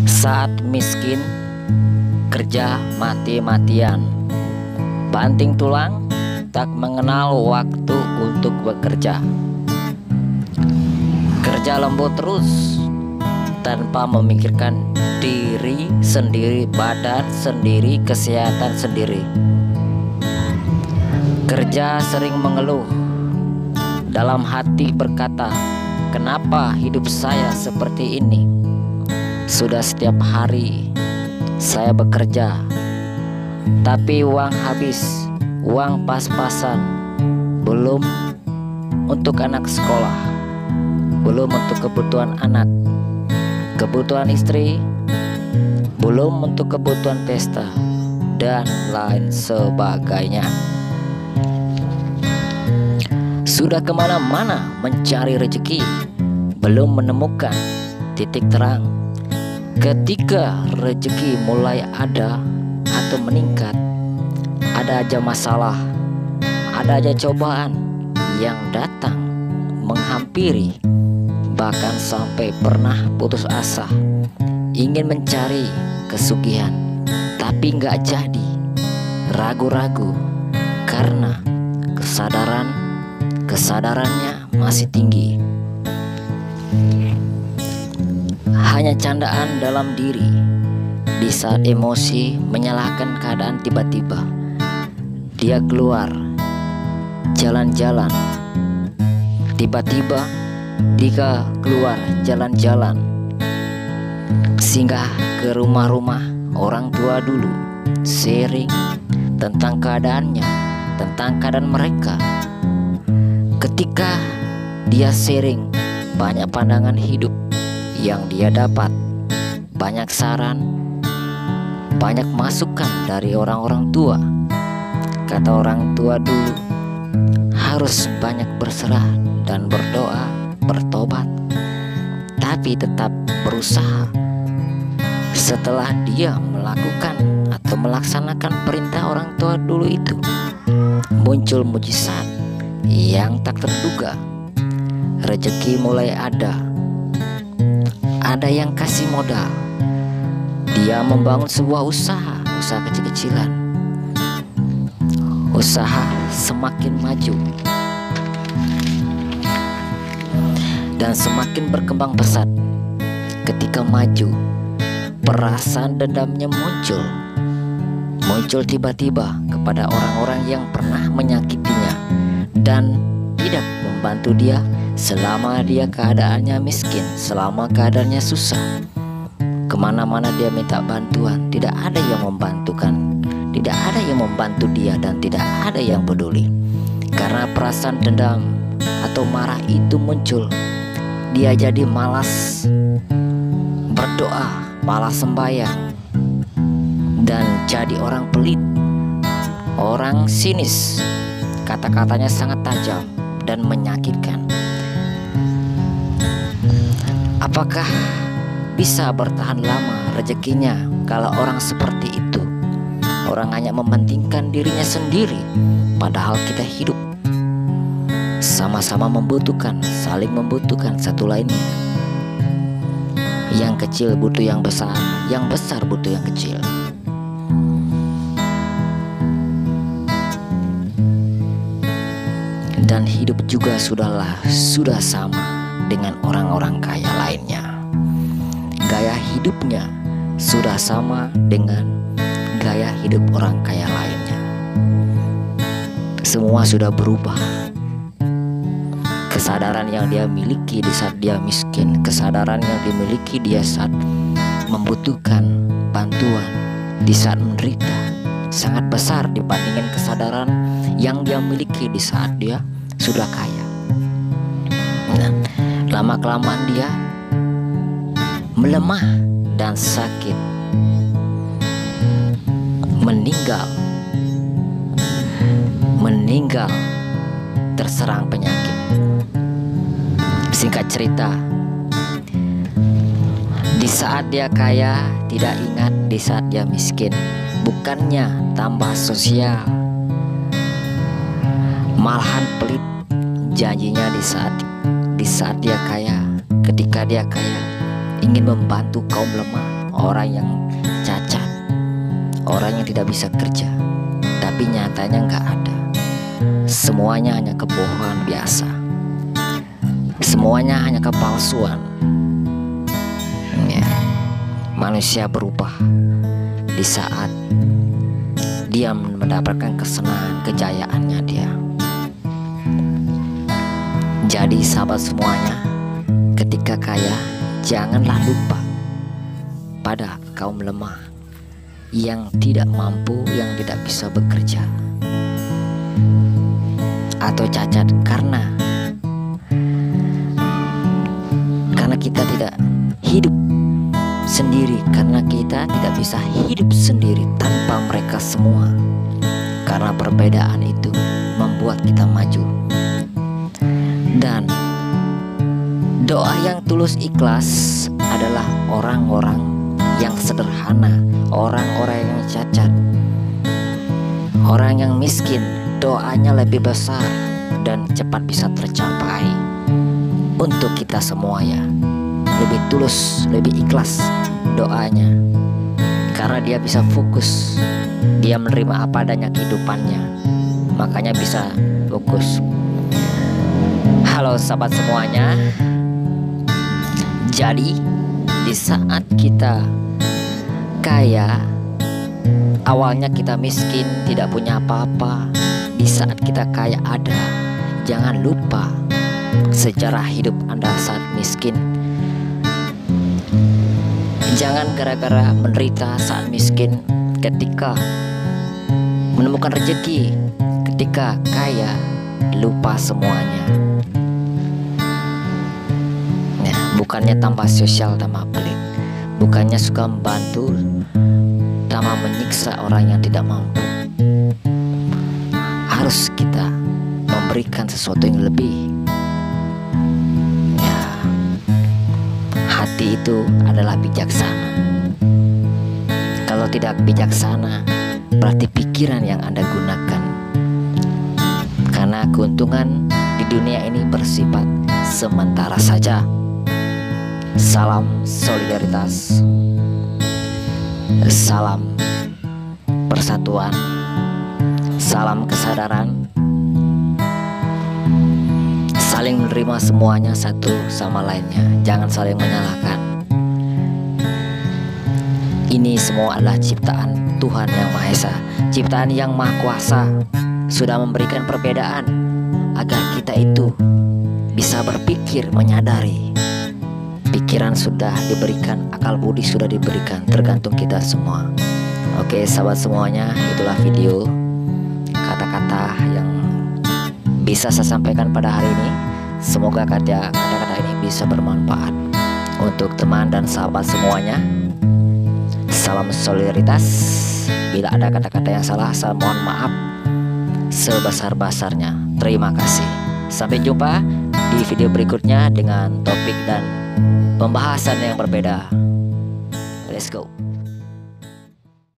Saat miskin, kerja mati-matian, banting tulang, tak mengenal waktu untuk bekerja. Kerja lembut terus, tanpa memikirkan diri sendiri, badan sendiri, kesehatan sendiri. Kerja sering mengeluh, dalam hati berkata, kenapa hidup saya seperti ini? Sudah setiap hari saya bekerja, tapi uang habis, uang pas-pasan. Belum untuk anak sekolah, belum untuk kebutuhan anak, kebutuhan istri, belum untuk kebutuhan pesta, dan lain sebagainya. Sudah kemana-mana mencari rezeki, belum menemukan titik terang. Ketika rezeki mulai ada atau meningkat, ada aja masalah, ada aja cobaan yang datang menghampiri. Bahkan sampai pernah putus asa, ingin mencari kesugihan, tapi nggak jadi. Ragu-ragu karena kesadarannya masih tinggi. Hanya candaan dalam diri. Di saat emosi menyalahkan keadaan, tiba-tiba dia keluar jalan-jalan. Tiba-tiba dia keluar jalan-jalan, singgah ke rumah-rumah orang tua dulu, sharing tentang keadaannya, tentang keadaan mereka. Ketika dia sharing, banyak pandangan hidup yang dia dapat, banyak saran, banyak masukan dari orang-orang tua. Kata orang tua dulu, harus banyak berserah dan berdoa, bertobat, tapi tetap berusaha. Setelah dia melakukan atau melaksanakan perintah orang tua dulu itu, muncul mujizat yang tak terduga. Rezeki mulai ada yang kasih modal. Dia membangun sebuah usaha kecil-kecilan. Usaha semakin maju dan semakin berkembang pesat. Ketika maju, perasaan dendamnya muncul tiba-tiba kepada orang-orang yang pernah menyakitinya dan tidak membantu dia selama dia keadaannya miskin, selama keadaannya susah. Kemana-mana dia minta bantuan, tidak ada yang membantukan, tidak ada yang membantu dia, dan tidak ada yang peduli. Karena perasaan dendam atau marah itu muncul, dia jadi malas berdoa, malas sembahyang, dan jadi orang pelit, orang sinis. Kata-katanya sangat tajam dan menyakitkan. Apakah bisa bertahan lama rezekinya kalau orang seperti itu? Orang hanya mementingkan dirinya sendiri, padahal kita hidup sama-sama membutuhkan, saling membutuhkan satu lainnya. Yang kecil butuh yang besar butuh yang kecil. Dan hidup juga sudah sama dengan orang-orang kaya lainnya. Gaya hidupnya sudah sama dengan gaya hidup orang kaya lainnya. Semua sudah berubah. Kesadaran yang dia miliki di saat dia miskin, kesadaran yang dimiliki dia saat membutuhkan bantuan, di saat menderita, sangat besar dibandingkan kesadaran yang dia miliki di saat dia sudah kaya. Nah, lama-kelamaan dia melemah dan sakit, meninggal terserang penyakit. Singkat cerita, di saat dia kaya tidak ingat di saat dia miskin. Bukannya tambah sosial, malahan pelit janjinya di saat dia kaya. Ketika dia kaya, ingin membantu kaum lemah, orang yang cacat, orang yang tidak bisa kerja, tapi nyatanya nggak ada. Semuanya hanya kebohongan biasa. Semuanya hanya kepalsuan. Ya, manusia berubah di saat dia mendapatkan kesenangan kejayaannya dia. Jadi sahabat semuanya, ketika kaya, janganlah lupa pada kaum lemah yang tidak mampu, yang tidak bisa bekerja atau cacat karena kita tidak hidup sendiri, karena kita tidak bisa hidup sendiri tanpa mereka semua. Karena perbedaan itu membuat kita maju. Dan doa yang tulus ikhlas adalah orang-orang yang sederhana, orang-orang yang cacat, orang yang miskin. Doanya lebih besar dan cepat bisa tercapai untuk kita semua ya. Lebih tulus, lebih ikhlas doanya, karena dia bisa fokus, dia menerima apa adanya kehidupannya, makanya bisa fokus. Halo sahabat semuanya, jadi di saat kita kaya, awalnya kita miskin, tidak punya apa-apa. Di saat kita kaya ada, jangan lupa sejarah hidup Anda saat miskin. Jangan gara-gara menderita saat miskin, ketika menemukan rezeki, ketika kaya, lupa semuanya. Nah, bukannya tambah sosial, tambah pelit, bukannya suka membantu, tambah menyiksa orang yang tidak mampu. Harus kita memberikan sesuatu yang lebih. Hati itu adalah bijaksana. Kalau tidak bijaksana, berarti pikiran yang Anda gunakan. Karena keuntungan di dunia ini bersifat sementara saja. Salam solidaritas, salam persatuan, salam kesadaran, saling menerima semuanya satu sama lainnya. Jangan saling menyalahkan. Ini semua adalah ciptaan Tuhan Yang Maha Esa, ciptaan Yang Maha Kuasa. Sudah memberikan perbedaan agar kita itu bisa berpikir, menyadari. Pikiran sudah diberikan, akal budi sudah diberikan, tergantung kita semua. Oke sahabat semuanya, itulah video kata-kata yang bisa saya sampaikan pada hari ini. Semoga kata-kata ini bisa bermanfaat untuk teman dan sahabat semuanya. Salam solidaritas. Bila ada kata-kata yang salah, saya mohon maaf sebesar-besarnya. Terima kasih. Sampai jumpa di video berikutnya dengan topik dan pembahasan yang berbeda. Let's go.